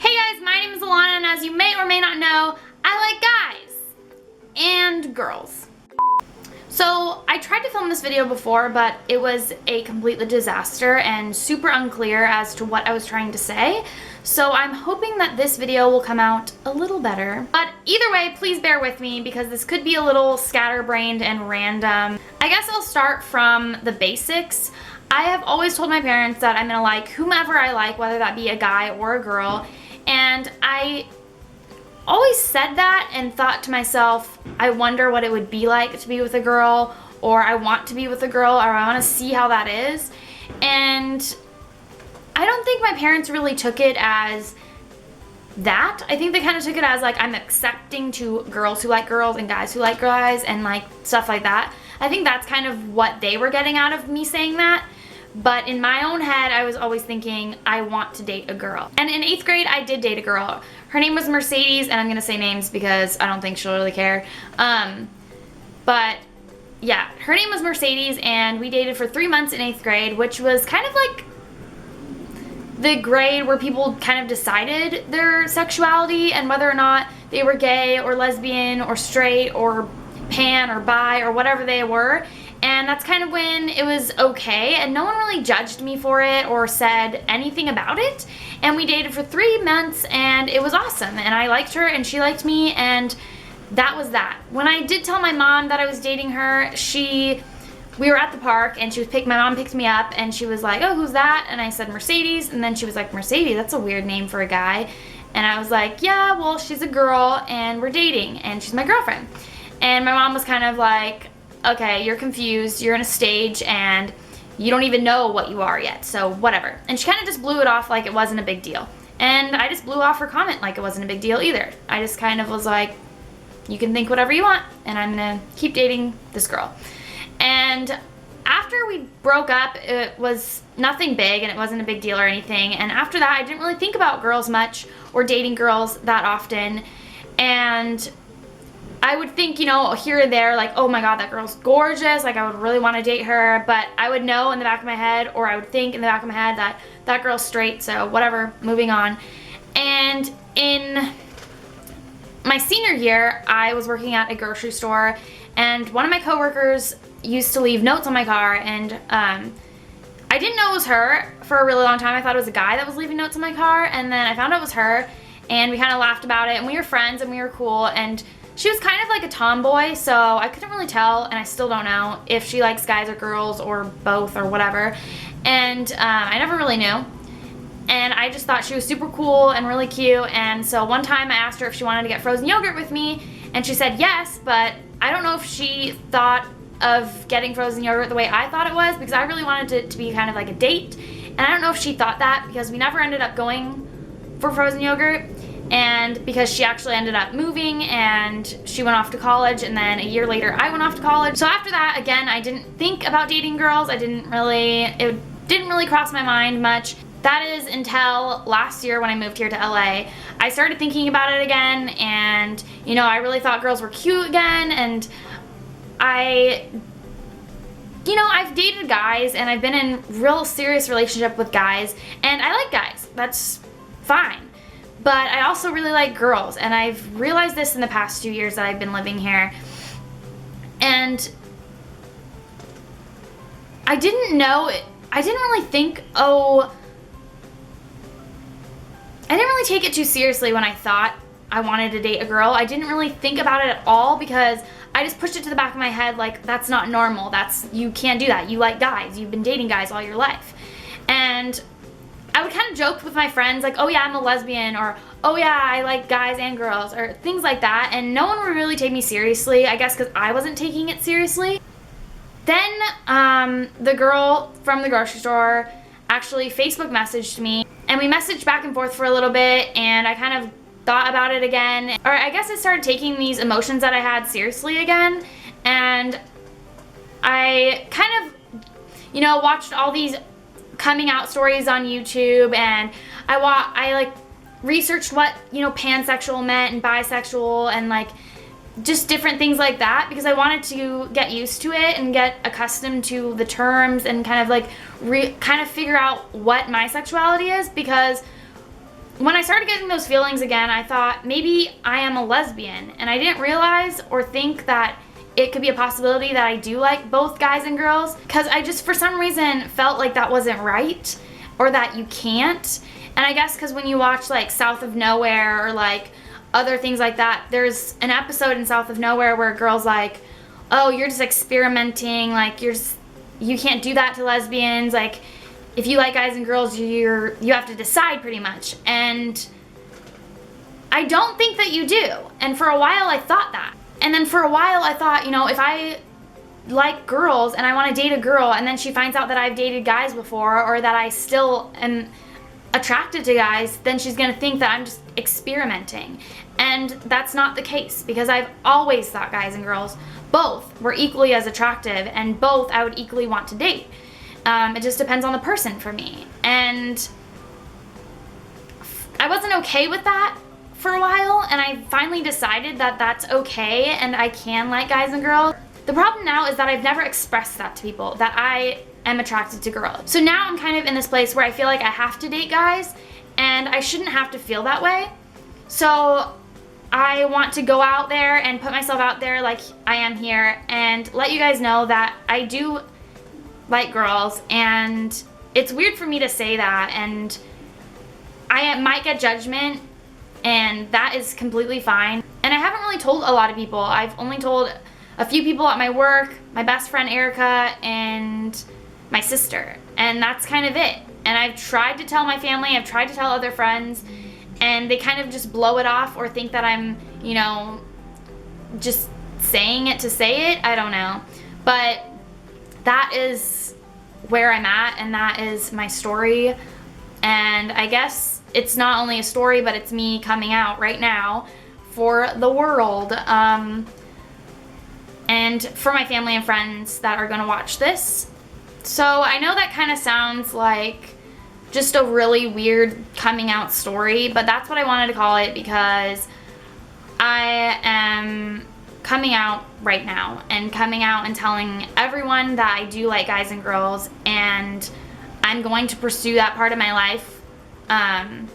Hey guys, my name is Alana, and as you may or may not know, I like guys and girls. So I tried to film this video before, but it was a complete disaster and super unclear as to what I was trying to say. So I'm hoping that this video will come out a little better. But either way, please bear with me because this could be a little scatterbrained and random. I guess I'll start from the basics. I have always told my parents that I'm gonna like whomever I like, whether that be a guy or a girl. And I always said that and thought to myself, I wonder what it would be like to be with a girl, or I want to be with a girl, or I want to see how that is. And I don't think my parents really took it as that. I think they kind of took it as like I'm accepting to girls who like girls and guys who like guys and like stuff like that. I think that's kind of what they were getting out of me saying that. But in my own head, I was always thinking, I want to date a girl. And in 8th grade, I did date a girl. Her name was Mercedes, and I'm gonna say names because I don't think she'll really care. But yeah, her name was Mercedes, and we dated for 3 months in 8th grade, which was kind of like the grade where people kind of decided their sexuality and whether or not they were gay or lesbian or straight or pan or bi or whatever they were. And that's kind of when it was okay, and no one really judged me for it or said anything about it. And we dated for 3 months, and it was awesome, and I liked her and she liked me, and that was that. When I did tell my mom that I was dating her, we were at the park, and my mom picked me up, and she was like, oh, who's that? And I said Mercedes, and then she was like, Mercedes, that's a weird name for a guy. And I was like, yeah, well, she's a girl and we're dating and she's my girlfriend. And my mom was kind of like, okay, you're confused, you're in a stage, and you don't even know what you are yet, so whatever. And she kind of just blew it off like it wasn't a big deal. And I just blew off her comment like it wasn't a big deal either. I just kind of was like, you can think whatever you want, and I'm gonna keep dating this girl. And after we broke up, it was nothing big, and it wasn't a big deal or anything. And after that, I didn't really think about girls much, or dating girls that often. And I would think, you know, here and there, like, oh my god, that girl's gorgeous, like I would really want to date her, but I would know in the back of my head, or I would think in the back of my head that that girl's straight, so whatever, moving on. And in my senior year, I was working at a grocery store, and one of my coworkers used to leave notes on my car, and I didn't know it was her for a really long time. I thought it was a guy that was leaving notes on my car, and then I found out it was her, and we kind of laughed about it, and we were friends, and we were cool, and she was kind of like a tomboy, so I couldn't really tell, and I still don't know if she likes guys or girls or both or whatever. And I never really knew. And I just thought she was super cool and really cute. And so one time I asked her if she wanted to get frozen yogurt with me, and she said yes, but I don't know if she thought of getting frozen yogurt the way I thought it was, because I really wanted it to be kind of like a date. And I don't know if she thought that because we never ended up going for frozen yogurt. And because she actually ended up moving and she went off to college, and then a year later I went off to college. So after that, again, I didn't think about dating girls. It didn't really cross my mind much. That is until last year when I moved here to LA. I started thinking about it again, and you know, I really thought girls were cute again, and I've dated guys and I've been in real serious relationship with guys, and I like guys. That's fine. But I also really like girls, and I've realized this in the past 2 years that I've been living here. And I didn't really think, I didn't really take it too seriously when I thought I wanted to date a girl. I didn't really think about it at all because I just pushed it to the back of my head like, that's not normal. You can't do that. You like guys. You've been dating guys all your life. And I would kind of joke with my friends like, oh yeah, I'm a lesbian, or oh yeah, I like guys and girls, or things like that, and no one would really take me seriously, I guess because I wasn't taking it seriously. Then the girl from the grocery store actually Facebook messaged me, and we messaged back and forth for a little bit, and I kind of thought about it again, or I guess I started taking these emotions that I had seriously again, and I kind of, you know, watched all these coming out stories on YouTube, and I like researched what, you know, pansexual meant and bisexual and like just different things like that, because I wanted to get used to it and get accustomed to the terms and kind of like kind of figure out what my sexuality is, because when I started getting those feelings again, I thought maybe I am a lesbian, and I didn't realize or think that it could be a possibility that I do like both guys and girls, because I just for some reason felt like that wasn't right, or that you can't. And I guess because when you watch like South of Nowhere or like other things like that, there's an episode in South of Nowhere where a girl's like, oh, you're just experimenting, like you can't do that to lesbians, like if you like guys and girls, you have to decide pretty much. And I don't think that you do. And for a while I thought that. And then for a while I thought, you know, if I like girls and I want to date a girl and then she finds out that I've dated guys before, or that I still am attracted to guys, then she's gonna think that I'm just experimenting. And that's not the case, because I've always thought guys and girls both were equally as attractive, and both I would equally want to date. It just depends on the person for me. And I wasn't okay with that for a while, and I finally decided that that's okay and I can like guys and girls. The problem now is that I've never expressed that to people, that I am attracted to girls. So now I'm kind of in this place where I feel like I have to date guys, and I shouldn't have to feel that way. So I want to go out there and put myself out there like I am here, and let you guys know that I do like girls. And it's weird for me to say that, and I might get judgment, and that is completely fine. And I haven't really told a lot of people. I've only told a few people at my work, my best friend Erika, and my sister, and that's kind of it. And I've tried to tell my family, I've tried to tell other friends, and they kind of just blow it off or think that I'm, you know, just saying it to say it. I don't know. But that is where I'm at, and that is my story. And I guess it's not only a story, but it's me coming out right now for the world. And for my family and friends that are gonna watch this. So I know that kind of sounds like just a really weird coming out story, but that's what I wanted to call it, because I am coming out right now, and coming out and telling everyone that I do like guys and girls, and I'm going to pursue that part of my life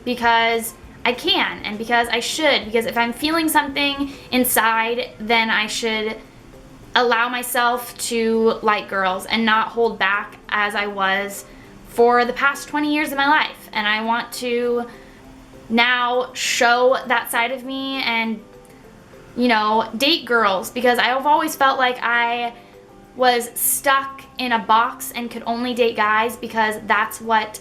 because I can, and because I should, because if I'm feeling something inside, then I should allow myself to like girls and not hold back as I was for the past 20 years of my life. And I want to now show that side of me and, you know, date girls, because I've always felt like I was stuck in a box and could only date guys because that's what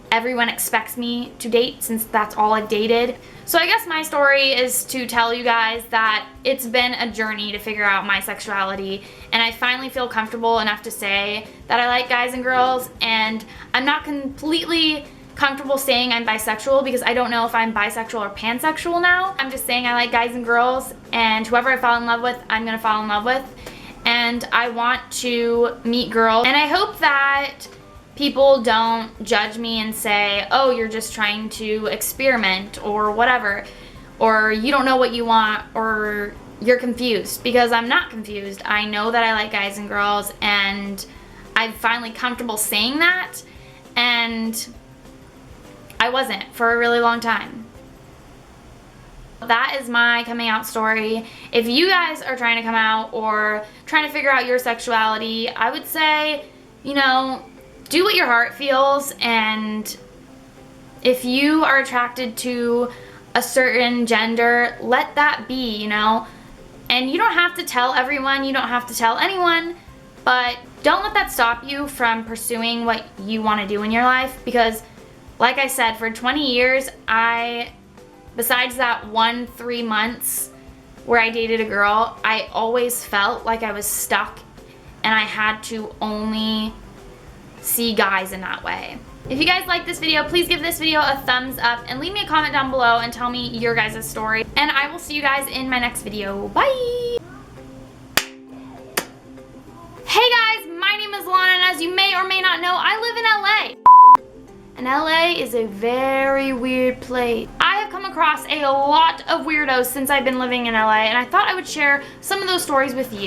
everyone expects me to date, since that's all I've dated. So I guess my story is to tell you guys that it's been a journey to figure out my sexuality, and I finally feel comfortable enough to say that I like guys and girls. And I'm not completely comfortable saying I'm bisexual, because I don't know if I'm bisexual or pansexual now. I'm just saying I like guys and girls, and whoever I fall in love with, I'm gonna fall in love with. And I want to meet girls, and I hope that people don't judge me and say, oh, you're just trying to experiment or whatever, or you don't know what you want, or you're confused, because I'm not confused. I know that I like guys and girls, and I'm finally comfortable saying that, and I wasn't for a really long time. That is my coming out story. If you guys are trying to come out or trying to figure out your sexuality, I would say, you know, do what your heart feels, and if you are attracted to a certain gender, let that be, you know. And you don't have to tell everyone, you don't have to tell anyone, but don't let that stop you from pursuing what you want to do in your life, because like I said, for 20 years, besides that 3 months where I dated a girl, I always felt like I was stuck, and I had to only see guys in that way. If you guys like this video, please give this video a thumbs up and leave me a comment down below and tell me your guys' story. And I will see you guys in my next video. Bye! Hey guys, my name is Lana, and as you may or may not know, I live in LA. And LA is a very weird place. I have come across a lot of weirdos since I've been living in LA, and I thought I would share some of those stories with you.